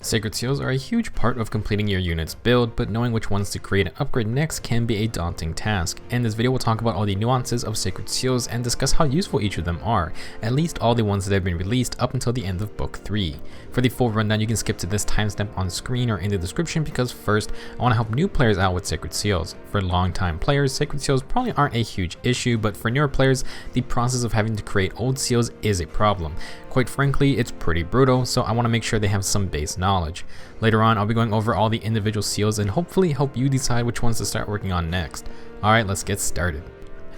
Sacred Seals are a huge part of completing your unit's build, but knowing which ones to create and upgrade next can be a daunting task. In this video we'll talk about all the nuances of Sacred Seals and discuss how useful each of them are, at least all the ones that have been released up until the end of Book 3. For the full rundown you can skip to this timestamp on screen or in the description because first, I want to help new players out with Sacred Seals. For long-time players, Sacred Seals probably aren't a huge issue, but for newer players, the process of having to create old seals is a problem. Quite frankly, it's pretty brutal, so I want to make sure they have some base knowledge. Later on, I'll be going over all the individual seals and hopefully help you decide which ones to start working on next. Alright, let's get started.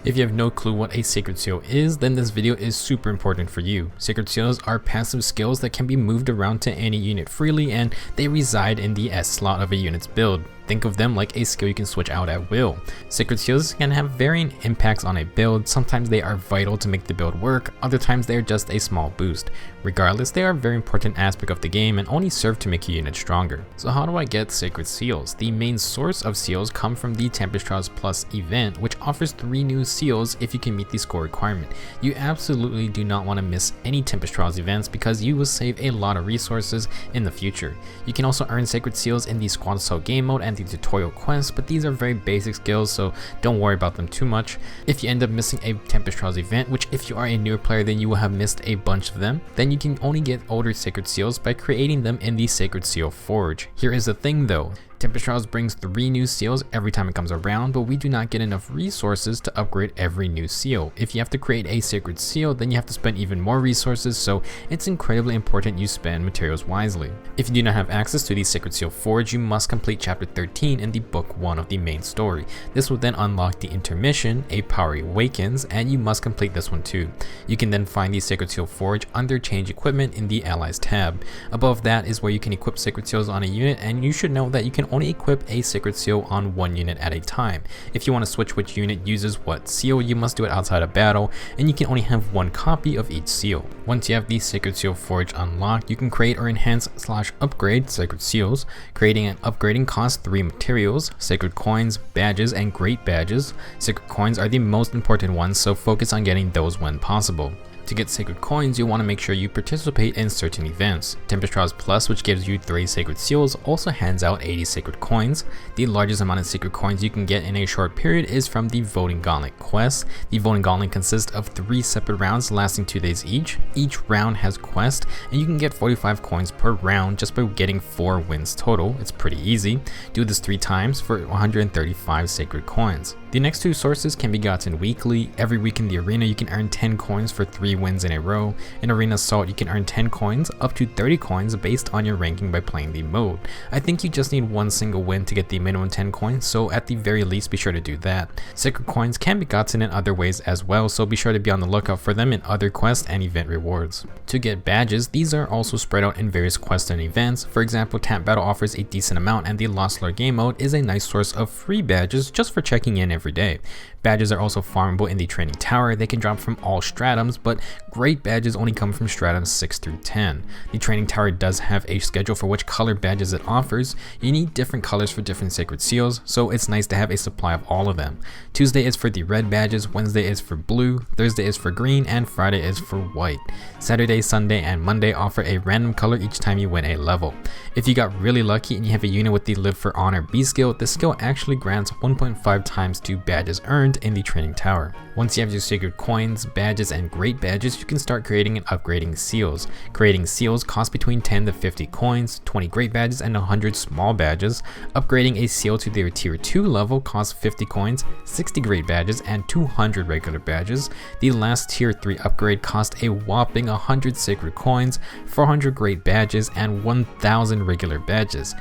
If you have no clue what a Sacred Seal is, then this video is super important for you. Sacred Seals are passive skills that can be moved around to any unit freely, and they reside in the S slot of a unit's build. Think of them like a skill you can switch out at will. Sacred Seals can have varying impacts on a build. Sometimes they are vital to make the build work, other times they are just a small boost. Regardless, they are a very important aspect of the game and only serve to make your unit stronger. So how do I get Sacred Seals? The main source of seals come from the Tempest Plus event, which offers 3 new seals if you can meet the score requirement. You absolutely do not want to miss any Tempest events because you will save a lot of resources in the future. You can also earn Sacred Seals in the Squad Assault game mode and the tutorial quests, but these are very basic skills, so don't worry about them too much. If you end up missing a Tempest event, which if you are a newer player then you will have missed a bunch of them, then you can only get older Sacred Seals by creating them in the Sacred Seal Forge. Here is the thing though. Tempest brings 3 new seals every time it comes around, but we do not get enough resources to upgrade every new seal. If you have to create a Sacred Seal, then you have to spend even more resources, so it's incredibly important you spend materials wisely. If you do not have access to the Sacred Seal Forge, you must complete Chapter 13 in the Book 1 of the main story. This will then unlock the intermission, A Power Awakens, and you must complete this one too. You can then find the Sacred Seal Forge under Change Equipment in the Allies tab. Above that is where you can equip Sacred Seals on a unit, and you should know that you can only equip a Sacred Seal on 1 unit at a time. If you want to switch which unit uses what seal, you must do it outside of battle, and you can only have 1 copy of each seal. Once you have the Sacred Seal Forge unlocked, you can create or enhance / upgrade Sacred Seals. Creating and upgrading costs 3 materials: Sacred Coins, Badges, and Great Badges. Sacred Coins are the most important ones, so focus on getting those when possible. To get Sacred Coins, you want to make sure you participate in certain events. Tempest Plus, which gives you 3 Sacred Seals, also hands out 80 Sacred Coins. The largest amount of Sacred Coins you can get in a short period is from the Voting Gauntlet quest. The Voting Gauntlet consists of 3 separate rounds lasting 2 days each. Each round has quests, and you can get 45 coins per round just by getting 4 wins total. It's pretty easy. Do this 3 times for 135 Sacred Coins. The next 2 sources can be gotten weekly. Every week in the arena you can earn 10 coins for 3 wins in a row. In Arena Assault you can earn 10 coins, up to 30 coins based on your ranking by playing the mode. I think you just need 1 single win to get the minimum 10 coins, so at the very least be sure to do that. Sacred Coins can be gotten in other ways as well, so be sure to be on the lookout for them in other quests and event rewards. To get badges, these are also spread out in various quests and events. For example, Tap Battle offers a decent amount, and the Lost Lore game mode is a nice source of free badges just for checking in every day. Badges are also farmable in the Training Tower. They can drop from all stratums, but great badges only come from stratums 6 through 10. The Training Tower does have a schedule for which color badges it offers. You need different colors for different Sacred Seals, so it's nice to have a supply of all of them. Tuesday is for the red badges, Wednesday is for blue, Thursday is for green, and Friday is for white. Saturday, Sunday, and Monday offer a random color each time you win a level. If you got really lucky and you have a unit with the Live for Honor B skill, this skill actually grants 1.5 times to badges earned in the Training Tower. Once you have your Sacred Coins, Badges, and Great Badges, you can start creating and upgrading seals. Creating seals costs between 10 to 50 coins, 20 Great Badges, and 100 small badges. Upgrading a seal to their tier 2 level costs 50 coins, 60 Great Badges, and 200 regular badges. The last tier 3 upgrade costs a whopping 100 Sacred Coins, 400 Great Badges, and 1000 regular badges.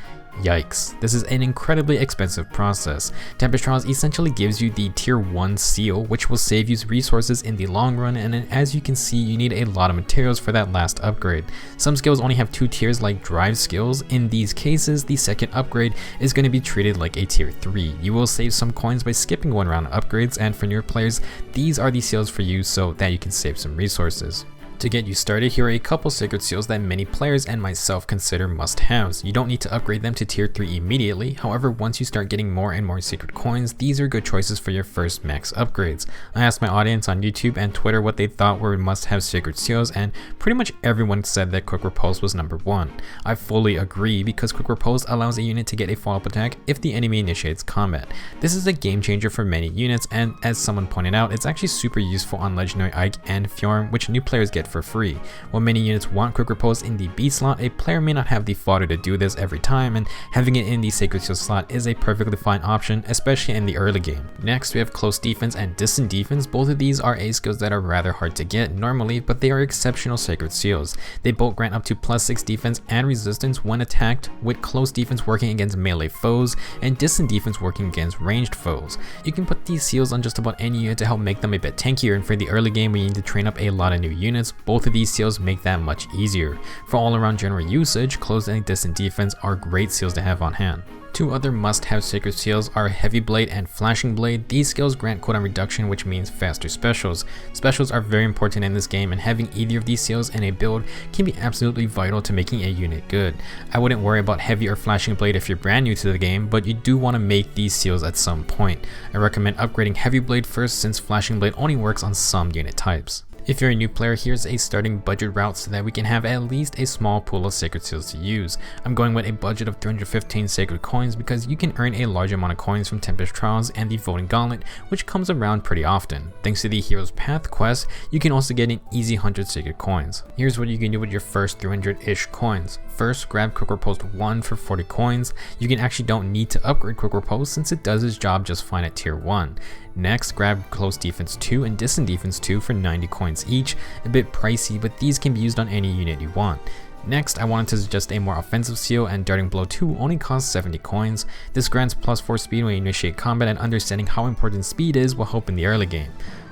Yikes, this is an incredibly expensive process. Tempest essentially gives you the tier 1 seal, which will save you resources in the long run, and as you can see, you need a lot of materials for that last upgrade. Some skills only have 2 tiers like drive skills. In these cases, the second upgrade is going to be treated like a tier 3. You will save some coins by skipping 1 round of upgrades, and for newer players, these are the seals for you so that you can save some resources. To get you started, here are a couple sacred seals that many players and myself consider must-haves. You don't need to upgrade them to tier 3 immediately, however once you start getting more and more sacred coins, these are good choices for your first max upgrades. I asked my audience on YouTube and Twitter what they thought were must-have sacred seals, and pretty much everyone said that Quick Repulse was number 1. I fully agree because Quick Repulse allows a unit to get a follow-up attack if the enemy initiates combat. This is a game changer for many units, and as someone pointed out, it's actually super useful on Legendary Ike and Fjorm, which new players get for free. While many units want Quick Repulse in the B slot, a player may not have the fodder to do this every time, and having it in the Sacred Seal slot is a perfectly fine option, especially in the early game. Next, we have Close Defense and Distant Defense. Both of these are A skills that are rather hard to get normally, but they are exceptional Sacred Seals. They both grant up to +6 defense and resistance when attacked, with Close Defense working against melee foes and Distant Defense working against ranged foes. You can put these seals on just about any unit to help make them a bit tankier, and for the early game when you need to train up a lot of new units, both of these seals make that much easier. For all around general usage, Close and Distant Defense are great seals to have on hand. Two other must-have sacred seals are Heavy Blade and Flashing Blade. These skills grant cooldown reduction, which means faster specials. Specials are very important in this game, and having either of these seals in a build can be absolutely vital to making a unit good. I wouldn't worry about Heavy or Flashing Blade if you're brand new to the game, but you do want to make these seals at some point. I recommend upgrading Heavy Blade first since Flashing Blade only works on some unit types. If you're a new player, here's a starting budget route so that we can have at least a small pool of sacred seals to use. I'm going with a budget of 315 sacred coins because you can earn a large amount of coins from Tempest Trials and the Voting Gauntlet, which comes around pretty often. Thanks to the Hero's Path quest, you can also get an easy 100 sacred coins. Here's what you can do with your first 300-ish coins. First, grab Quick Repulse 1 for 40 coins. You can actually don't need to upgrade Quick Repulse since it does its job just fine at tier 1. Next, grab Close Defense 2 and Distant Defense 2 for 90 coins each. A bit pricey, but these can be used on any unit you want. Next, I wanted to suggest a more offensive seal, and Darting Blow 2 only costs 70 coins. This grants +4 speed when you initiate combat, and understanding how important speed is will help in the early game.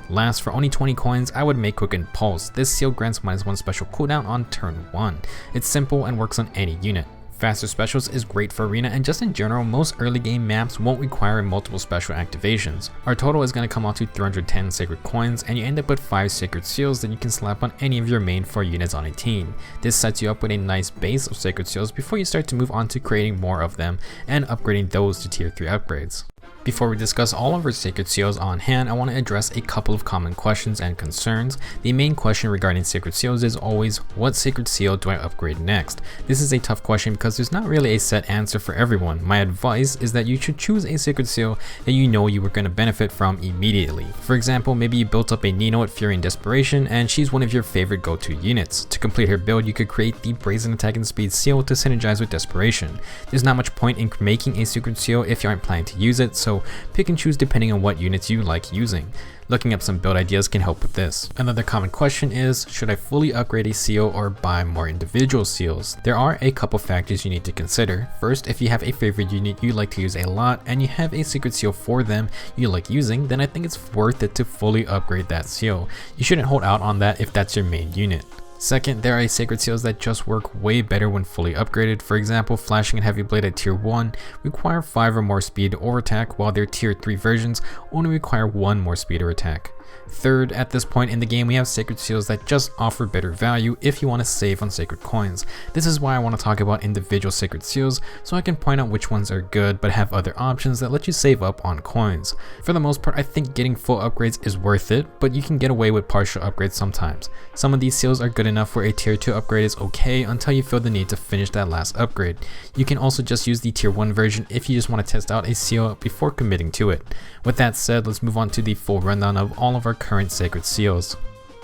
Last, for only 20 coins, I would make Quick Impulse. This seal grants -1 special cooldown on turn 1. It's simple and works on any unit. Faster specials is great for arena, and just in general, most early game maps won't require multiple special activations. Our total is going to come out to 310 sacred coins, and you end up with 5 sacred seals that you can slap on any of your main 4 units on a team. This sets you up with a nice base of sacred seals before you start to move on to creating more of them and upgrading those to tier 3 upgrades. Before we discuss all of our sacred seals on hand, I want to address a couple of common questions and concerns. The main question regarding sacred seals is always, what sacred seal do I upgrade next? This is a tough question because there's not really a set answer for everyone. My advice is that you should choose a sacred seal that you know you were going to benefit from immediately. For example, maybe you built up a Nino at Fury and Desperation and she's one of your favorite go-to units. To complete her build, you could create the Brazen Attack and Speed seal to synergize with Desperation. There's not much point in making a sacred seal if you aren't planning to use it, so pick and choose depending on what units you like using. Looking up some build ideas can help with this. Another common question is, should I fully upgrade a seal or buy more individual seals? There are a couple factors you need to consider. First, if you have a favorite unit you like to use a lot and you have a secret seal for them you like using, then I think it's worth it to fully upgrade that seal. You shouldn't hold out on that if that's your main unit. Second, there are sacred seals that just work way better when fully upgraded. For example, Flashing and Heavy Blade at tier 1 require 5 or more speed or attack, while their tier 3 versions only require 1 more speed or attack. Third, at this point in the game, we have sacred seals that just offer better value if you want to save on sacred coins. This is why I want to talk about individual sacred seals, so I can point out which ones are good but have other options that let you save up on coins. For the most part, I think getting full upgrades is worth it, but you can get away with partial upgrades sometimes. Some of these seals are good enough where a tier 2 upgrade is okay until you feel the need to finish that last upgrade. You can also just use the tier 1 version if you just want to test out a seal before committing to it. With that said, let's move on to the full rundown of all of our current sacred seals.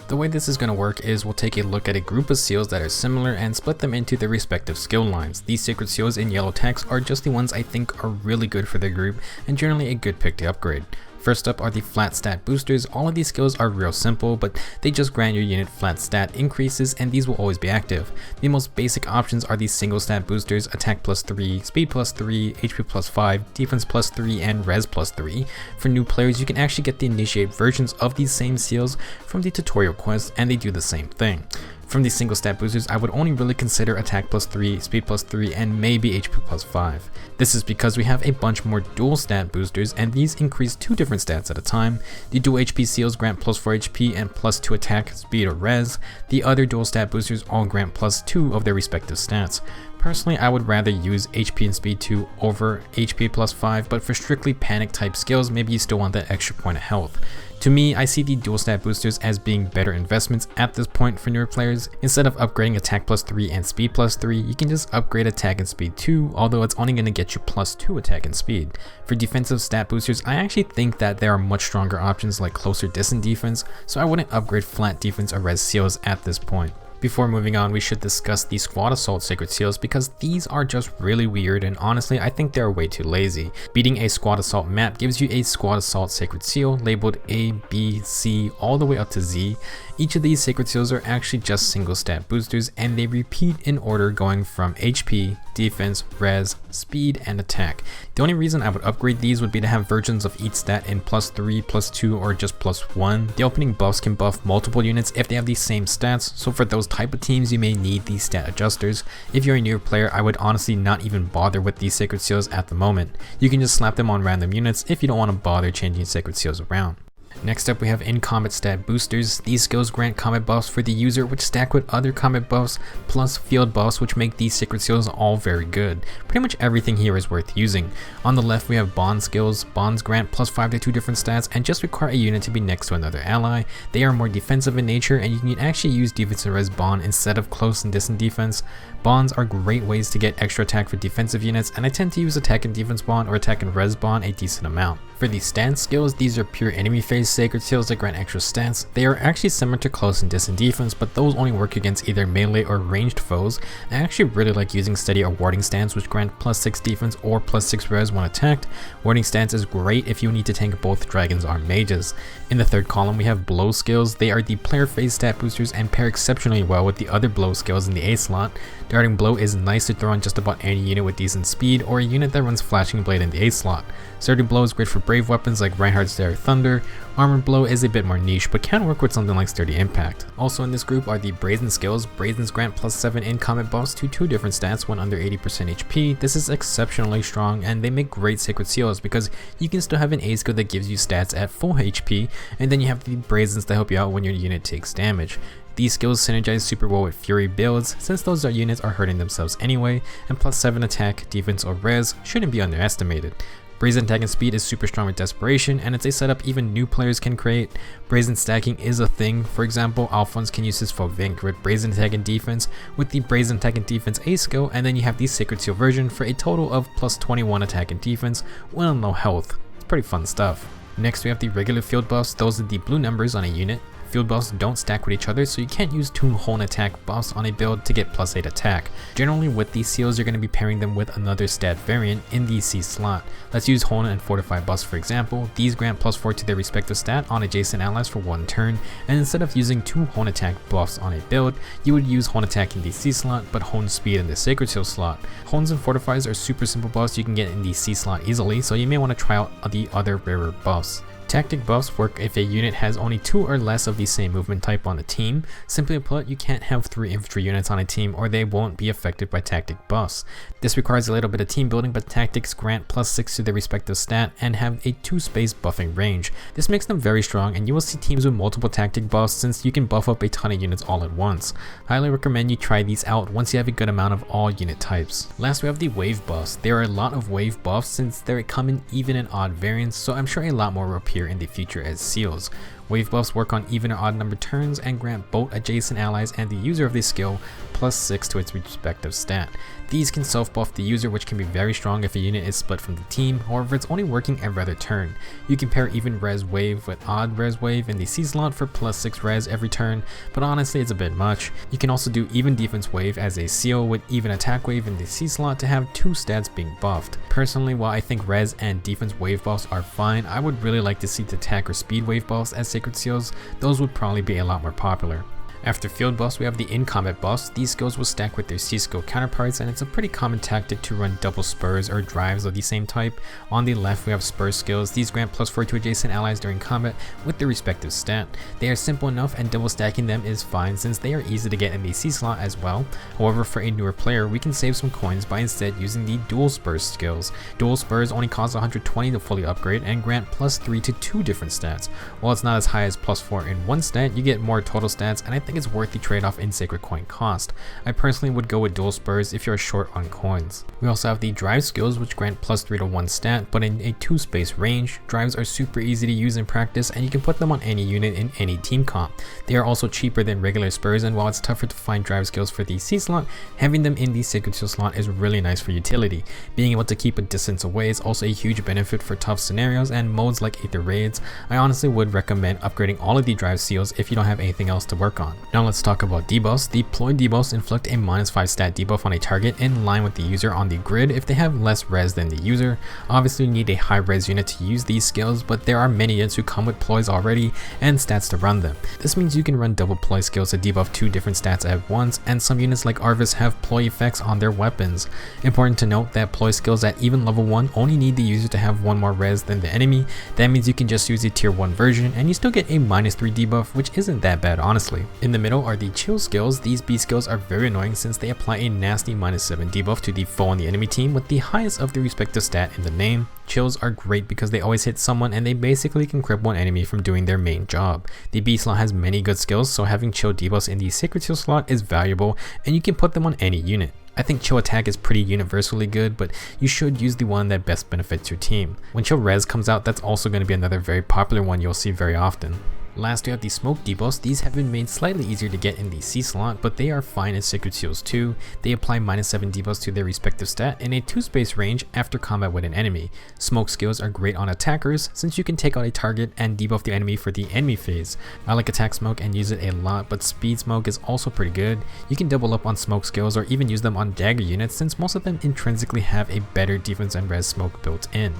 The way this is going to work is we'll take a look at a group of seals that are similar and split them into their respective skill lines. These sacred seals in yellow text are just the ones I think are really good for their group and generally a good pick to upgrade. First up are the flat stat boosters. All of these skills are real simple, but they just grant your unit flat stat increases, and these will always be active. The most basic options are these single stat boosters: attack +3, speed +3, HP +5, defense +3, and res +3. For new players, you can actually get the initiate versions of these same seals from the tutorial quest, and they do the same thing. From these single stat boosters, I would only really consider attack +3, speed +3, and maybe HP +5. This is because we have a bunch more dual stat boosters, and these increase 2 different stats at a time. The dual HP seals grant +4 HP and +2 attack, speed, or res. The other dual stat boosters all grant +2 of their respective stats. Personally, I would rather use HP and speed 2 over HP +5, but for strictly panic type skills, maybe you still want that extra point of health. To me, I see the dual stat boosters as being better investments at this point for newer players. Instead of upgrading attack +3 and speed +3, you can just upgrade attack and speed 2, although it's only going to get you +2 attack and speed. For defensive stat boosters, I actually think that there are much stronger options like closer distant defense, so I wouldn't upgrade flat defense or res seals at this point. Before moving on, we should discuss the Squad Assault Sacred Seals because these are just really weird, and honestly I think they're way too lazy. Beating a Squad Assault map gives you a Squad Assault Sacred Seal labeled A, B, C all the way up to Z. Each of these Sacred Seals are actually just single stat boosters, and they repeat in order going from HP, defense, res, speed, and attack. The only reason I would upgrade these would be to have versions of each stat in +3, +2, or just +1. The opening buffs can buff multiple units if they have the same stats, so for those type of teams you may need these stat adjusters. If you're a newer player, I would honestly not even bother with these Sacred Seals at the moment. You can just slap them on random units if you don't want to bother changing Sacred Seals around. Next up, we have in-combat stat boosters. These skills grant combat buffs for the user which stack with other combat buffs plus field buffs, which make these Sacred Seals all very good. Pretty much everything here is worth using. On the left we have bond skills. Bonds grant +5 to 2 different stats and just require a unit to be next to another ally. They are more defensive in nature, and you can actually use defense and res bond instead of close and distant defense. Bonds are great ways to get extra attack for defensive units, and I tend to use attack and defense bond or attack and res bond a decent amount. For the stance skills, these are pure enemy phase Sacred Seals that grant extra stats. They are actually similar to close and distant defense, but those only work against either melee or ranged foes. I actually really like using steady or warding stance, which grant +6 defense or +6 res when attacked. Warding stance is great if you need to tank both dragons or mages. In the third column we have blow skills. They are the player phase stat boosters and pair exceptionally well with the other blow skills in the A slot. Darting blow is nice to throw on just about any unit with decent speed or a unit that runs flashing blade in the A slot. Surging blow is great for brave weapons like Reinhardt's Dare Thunder. Armored blow is a bit more niche but can work with something like sturdy impact. Also in this group are the brazen skills. Brazens grant +7 in combat buffs to 2 different stats when under 80% HP. This is exceptionally strong, and they make great Sacred Seals because you can still have an A skill that gives you stats at full HP, and then you have the brazens that help you out when your unit takes damage. These skills synergize super well with Fury builds, since those units are hurting themselves anyway, and +7 attack, defense, or res shouldn't be underestimated. Brazen attack and speed is super strong with Desperation, and it's a setup even new players can create. Brazen stacking is a thing. For example, Alphonse can use his Fodlan with Brazen attack and defense with the Brazen attack and defense A skill, and then you have the Sacred Seal version for a total of +21 attack and defense when on low health. It's pretty fun stuff. Next we have the regular field buffs. Those are the blue numbers on a unit. Field buffs don't stack with each other, so you can't use 2 whole attack buffs on a build to get +8 attack. Generally with these seals you're going to be pairing them with another stat variant in the C slot. Let's use Hona and Fortify buffs for example. These grant +4 to their respective stat on adjacent allies for 1 turn, and instead of using 2 Hone attack buffs on a build, you would use Hone attack in the C slot but Hone speed in the Sacred Seal slot. Hones and Fortifies are super simple buffs you can get in the C slot easily, so you may want to try out the other rarer buffs. Tactic buffs work if a unit has only 2 or less of the same movement type on the team. Simply put, you can't have 3 infantry units on a team or they won't be affected by tactic buffs. This requires a little bit of team building, but tactics grant +6 to their respective stat and have a 2 space buffing range. This makes them very strong, and you will see teams with multiple tactic buffs since you can buff up a ton of units all at once. I highly recommend you try these out once you have a good amount of all unit types. Last we have the wave buffs. There are a lot of wave buffs since they come in even and odd variants, so I'm sure a lot more will appear in the future as seals. Wave buffs work on even or odd number turns and grant both adjacent allies and the user of the skill +6 to its respective stat. These can self-buff the user, which can be very strong if a unit is split from the team. However, it's only working every other turn. You can pair even res wave with odd res wave in the C slot for +6 res every turn, but honestly it's a bit much. You can also do even defense wave as a seal with even attack wave in the C slot to have 2 stats being buffed. Personally, while I think res and defense wave buffs are fine, I would really like to see the attack or speed wave buffs as Sacred Seals. Those would probably be a lot more popular. After Fieldbus, we have the in-combat buffs. These skills will stack with their C-skill counterparts, and it's a pretty common tactic to run double spurs or drives of the same type. On the left, we have spur skills. These grant +4 to adjacent allies during combat with their respective stat. They are simple enough, and double stacking them is fine since they are easy to get in the C slot as well. However, for a newer player, we can save some coins by instead using the dual spurs skills. Dual spurs only cost 120 to fully upgrade and grant +3 to 2 different stats. While it's not as high as +4 in one stat, you get more total stats, and I think it's worth the trade-off in sacred coin cost. I personally would go with dual spurs if you're short on coins. We also have the drive skills, which grant +3 to 1 stat, but in a 2 space range. Drives are super easy to use in practice, and you can put them on any unit in any team comp. They are also cheaper than regular spurs, and while it's tougher to find drive skills for the C slot, having them in the sacred seal slot is really nice for utility. Being able to keep a distance away is also a huge benefit for tough scenarios and modes like Aether Raids. I honestly would recommend upgrading all of the drive seals if you don't have anything else to work on. Now let's talk about debuffs. The ploy debuffs inflict a -5 stat debuff on a target in line with the user on the grid if they have less res than the user. Obviously you need a high res unit to use these skills, but there are many units who come with ploys already and stats to run them. This means you can run double ploy skills to debuff 2 different stats at once, and some units like Arvis have ploy effects on their weapons. Important to note that ploy skills at even level 1 only need the user to have 1 more res than the enemy. That means you can just use the tier 1 version and you still get a -3 debuff, which isn't that bad honestly. In the middle are the chill skills. These B skills are very annoying since they apply a nasty -7 debuff to the foe on the enemy team with the highest of the respective stat in the name. Chills are great because they always hit someone and they basically can cripple an enemy from doing their main job. The B slot has many good skills, so having chill debuffs in the sacred seal slot is valuable and you can put them on any unit. I think chill attack is pretty universally good, but you should use the one that best benefits your team. When chill res comes out, that's also going to be another very popular one you'll see very often. Last, we have the smoke debuffs. These have been made slightly easier to get in the C slot, but they are fine as sacred seals too. They apply -7 debuffs to their respective stat in a 2 space range after combat with an enemy. Smoke skills are great on attackers since you can take out a target and debuff the enemy for the enemy phase. I like attack smoke and use it a lot, but speed smoke is also pretty good. You can double up on smoke skills or even use them on dagger units since most of them intrinsically have a better defense and res smoke built in.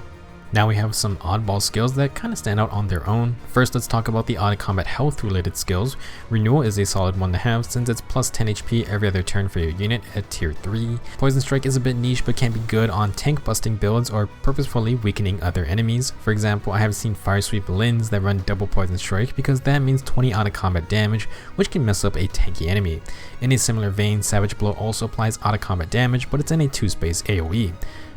Now we have some oddball skills that kind of stand out on their own. First, let's talk about the odd combat health related skills. Renewal is a solid one to have since it's +10 HP every other turn for your unit at tier 3. Poison Strike is a bit niche but can be good on tank busting builds or purposefully weakening other enemies. For example, I have seen Fire Sweep Lins that run double Poison Strike because that means 20 out of combat damage, which can mess up a tanky enemy. In a similar vein, Savage Blow also applies out of combat damage, but it's in a 2 space AoE.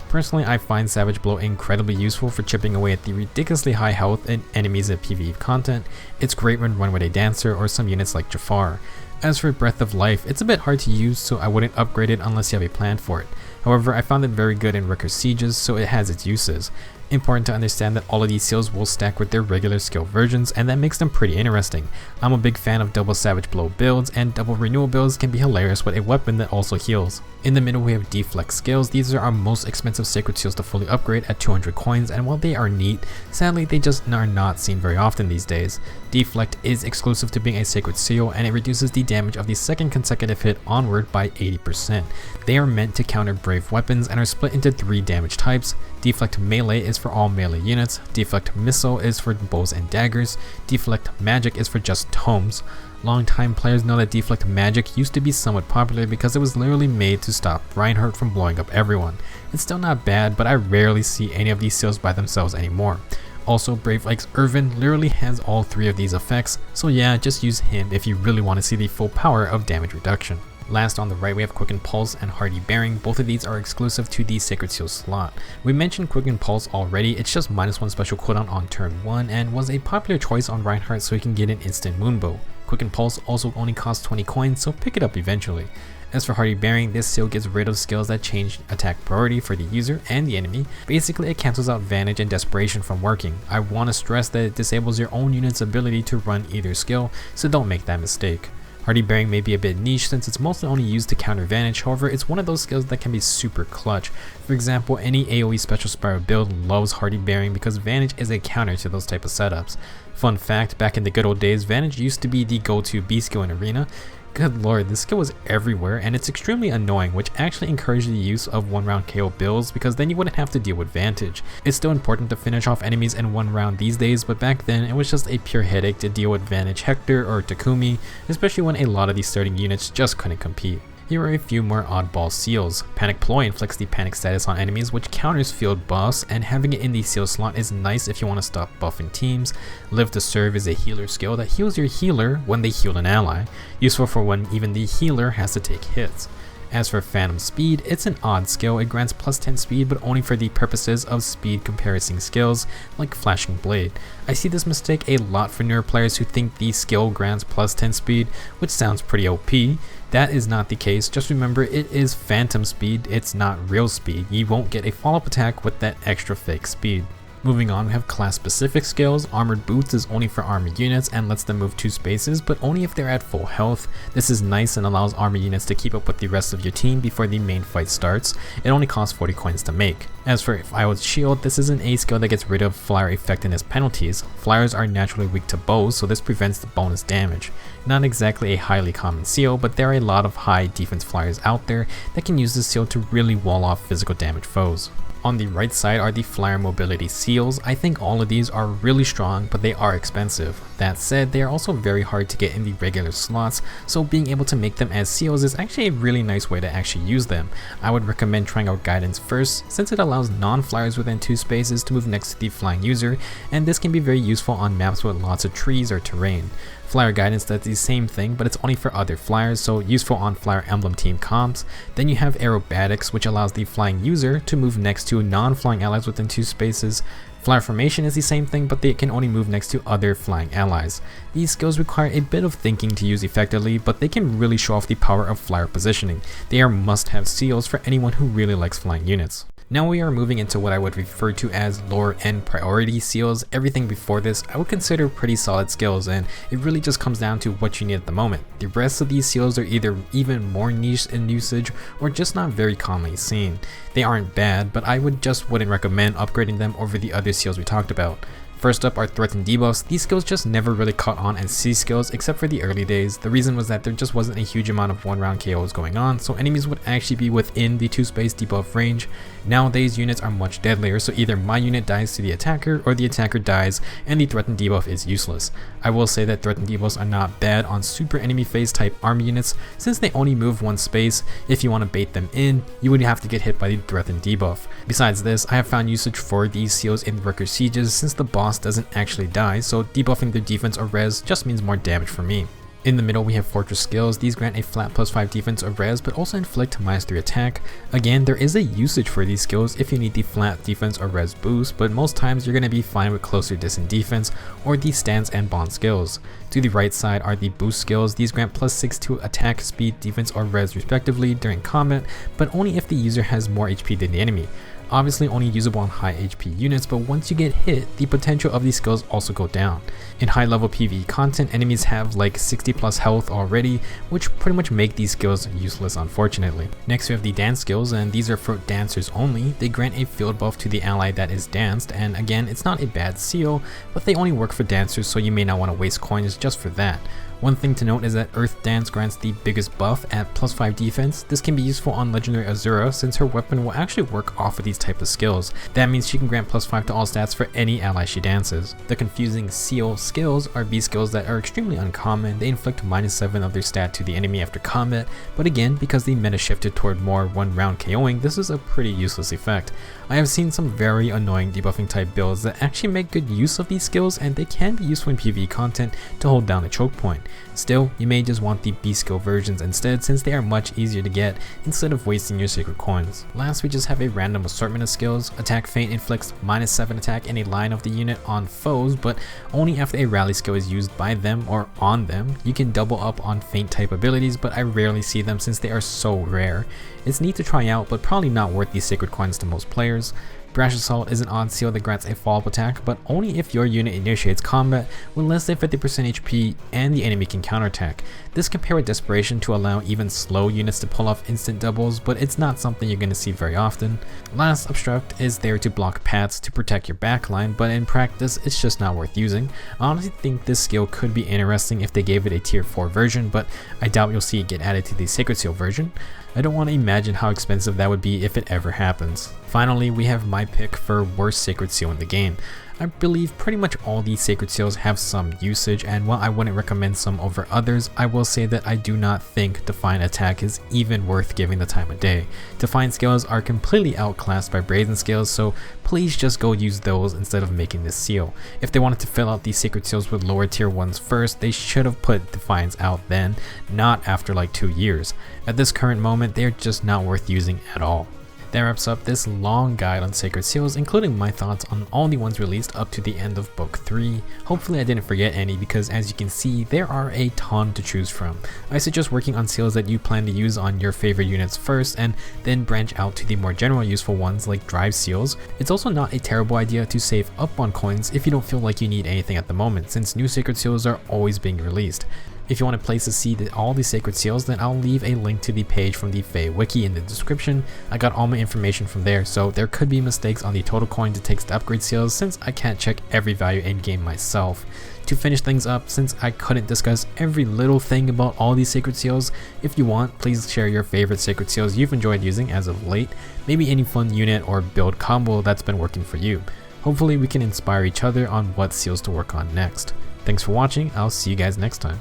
Personally, I find Savage Blow incredibly useful for chipping away at the ridiculously high health in enemies at PvE content. It's great when run with a Dancer or some units like Jafar. As for Breath of Life, it's a bit hard to use, so I wouldn't upgrade it unless you have a plan for it. However, I found it very good in Wrecker Sieges, so it has its uses. Important to understand that all of these seals will stack with their regular skill versions, and that makes them pretty interesting. I'm a big fan of double Savage Blow builds, and double Renewal builds can be hilarious with a weapon that also heals. In the middle we have Deflect skills. These are our most expensive sacred seals to fully upgrade at 200 coins, and while they are neat, sadly they just are not seen very often these days. Deflect is exclusive to being a sacred seal, and it reduces the damage of the second consecutive hit onward by 80%. They are meant to counter brave weapons and are split into 3 damage types. Deflect Melee is for all melee units, Deflect Missile is for bows and daggers, Deflect Magic is for just tomes. Longtime players know that Deflect Magic used to be somewhat popular because it was literally made to stop Reinhardt from blowing up everyone. It's still not bad, but I rarely see any of these seals by themselves anymore. Also, Brave Ike's Irvin literally has all 3 of these effects, so yeah, just use him if you really want to see the full power of damage reduction. Last on the right we have Quicken Pulse and Hardy Bearing. Both of these are exclusive to the Sacred Seal slot. We mentioned Quicken Pulse already. It's just -1 special cooldown on turn 1 and was a popular choice on Reinhardt so he can get an instant Moonbow. Quicken Pulse also only costs 20 coins, so pick it up eventually. As for Hardy Bearing, this seal gets rid of skills that change attack priority for the user and the enemy. Basically, it cancels out Vantage and Desperation from working. I want to stress that it disables your own unit's ability to run either skill, so don't make that mistake. Hardy Bearing may be a bit niche since it's mostly only used to counter Vantage, however it's one of those skills that can be super clutch. For example, any AoE Special Spiral build loves Hardy Bearing because Vantage is a counter to those type of setups. Fun fact, back in the good old days, Vantage used to be the go-to B skill in Arena. Good lord, this skill was everywhere and it's extremely annoying, which actually encouraged the use of 1-round KO builds because then you wouldn't have to deal with Vantage. It's still important to finish off enemies in 1 round these days, but back then it was just a pure headache to deal with Vantage Hector or Takumi, especially when a lot of these starting units just couldn't compete. Here are a few more oddball seals. Panic Ploy inflicts the panic status on enemies, which counters Fieldbus, and having it in the seal slot is nice if you want to stop buffing teams. Live to Serve is a healer skill that heals your healer when they heal an ally, useful for when even the healer has to take hits. As for Phantom Speed, it's an odd skill. It grants plus 10 speed, but only for the purposes of speed comparison skills like Flashing Blade. I see this mistake a lot for newer players who think the skill grants plus 10 speed, which sounds pretty OP. That is not the case. Just remember, it is phantom speed, it's not real speed. You won't get a follow-up attack with that extra fake speed. Moving on, we have class-specific skills. Armored Boots is only for armored units and lets them move 2 spaces, but only if they're at full health. This is nice and allows armored units to keep up with the rest of your team before the main fight starts. It only costs 40 coins to make. As for Fire's Shield, this is an A skill that gets rid of flyer effectiveness penalties. Flyers are naturally weak to bows, so this prevents the bonus damage. Not exactly a highly common seal, but there are a lot of high defense flyers out there that can use this seal to really wall off physical damage foes. On the right side are the flyer mobility seals. I think all of these are really strong, but they are expensive. That said, they are also very hard to get in the regular slots, so being able to make them as seals is actually a really nice way to actually use them. I would recommend trying out Guidance first, since it allows non-flyers within 2 spaces to move next to the flying user, and this can be very useful on maps with lots of trees or terrain. Flyer Guidance does the same thing, but it's only for other flyers, so useful on Fire Emblem team comps. Then you have Aerobatics, which allows the flying user to move next to non-flying allies within 2 spaces. Flyer Formation is the same thing, but they can only move next to other flying allies. These skills require a bit of thinking to use effectively, but they can really show off the power of flyer positioning. They are must-have seals for anyone who really likes flying units. Now we are moving into what I would refer to as lower end priority seals. Everything before this I would consider pretty solid skills, and it really just comes down to what you need at the moment. The rest of these seals are either even more niche in usage or just not very commonly seen. They aren't bad, but I wouldn't recommend upgrading them over the other seals we talked about. First up are threats and debuffs. These skills just never really caught on as C skills except for the early days. The reason was that there just wasn't a huge amount of 1-round KOs going on, so enemies would actually be within the 2-space debuff range. Nowadays units are much deadlier, so either my unit dies to the attacker or the attacker dies and the threat and debuff is useless. I will say that threat and debuffs are not bad on super enemy phase type army units since they only move 1 space. If you want to bait them in, you would have to get hit by the threat and debuff. Besides this, I have found usage for these seals in Worker Sieges since the boss doesn't actually die, so debuffing their defense or res just means more damage for me. In the middle we have Fortress skills. These grant a flat +5 defense or res, but also inflict -3 attack. Again, there is a usage for these skills if you need the flat defense or res boost, but most times you're going to be fine with closer distance defense or the stance and bond skills. To the right side are the boost skills. These grant +6 to attack, speed, defense, or res respectively during combat, but only if the user has more HP than the enemy. Obviously only usable on high HP units, but once you get hit, the potential of these skills also go down. In high level PvE content, enemies have like 60 plus health already, which pretty much make these skills useless unfortunately. Next we have the dance skills, and these are for dancers only. They grant a field buff to the ally that is danced, and again it's not a bad seal, but they only work for dancers, so you may not want to waste coins just for that. One thing to note is that Earth Dance grants the biggest buff at +5 defense. This can be useful on Legendary Azura since her weapon will actually work off of these type of skills. That means she can grant +5 to all stats for any ally she dances. The confusing seal skills are B skills that are extremely uncommon. They inflict -7 of their stat to the enemy after combat, but again, because the meta shifted toward more 1-round KOing, this is a pretty useless effect. I have seen some very annoying debuffing type builds that actually make good use of these skills, and they can be useful in PvE content to hold down a choke point. Still, you may just want the B skill versions instead since they are much easier to get instead of wasting your sacred coins. Last, we just have a random assortment of skills. Attack Feint inflicts -7 attack in a line of the unit on foes, but only after a rally skill is used by them or on them. You can double up on Feint type abilities, but I rarely see them since they are so rare. It's neat to try out, but probably not worth these sacred coins to most players. Brash Assault is an odd seal that grants a follow-up attack, but only if your unit initiates combat with less than 50% HP and the enemy can counterattack. This can pair with Desperation to allow even slow units to pull off instant doubles, but it's not something you're going to see very often. Last, Obstruct is there to block paths to protect your backline, but in practice it's just not worth using. I honestly think this skill could be interesting if they gave it a tier 4 version, but I doubt you'll see it get added to the Sacred Seal version. I don't want to imagine how expensive that would be if it ever happens. Finally, we have my pick for worst Sacred Seal in the game. I believe pretty much all these Sacred Seals have some usage, and while I wouldn't recommend some over others, I will say that I do not think Defiant Attack is even worth giving the time of day. Defiant skills are completely outclassed by Brazen skills, so please just go use those instead of making this seal. If they wanted to fill out these Sacred Seals with lower tier ones first, they should have put Defiance out then, not after like 2 years. At this current moment, they are just not worth using at all. That wraps up this long guide on Sacred Seals, including my thoughts on all the ones released up to the end of book 3. Hopefully I didn't forget any, because as you can see, there are a ton to choose from. I suggest working on seals that you plan to use on your favorite units first, and then branch out to the more general useful ones like drive seals. It's also not a terrible idea to save up on coins if you don't feel like you need anything at the moment, since new Sacred Seals are always being released. If you want a place to see all the Sacred Seals, then I'll leave a link to the page from the Fae Wiki in the description. I got all my information from there, so there could be mistakes on the total coins it takes to upgrade seals, since I can't check every value in game myself. To finish things up, since I couldn't discuss every little thing about all these Sacred Seals, if you want, please share your favorite Sacred Seals you've enjoyed using as of late, maybe any fun unit or build combo that's been working for you. Hopefully we can inspire each other on what seals to work on next. Thanks for watching, I'll see you guys next time.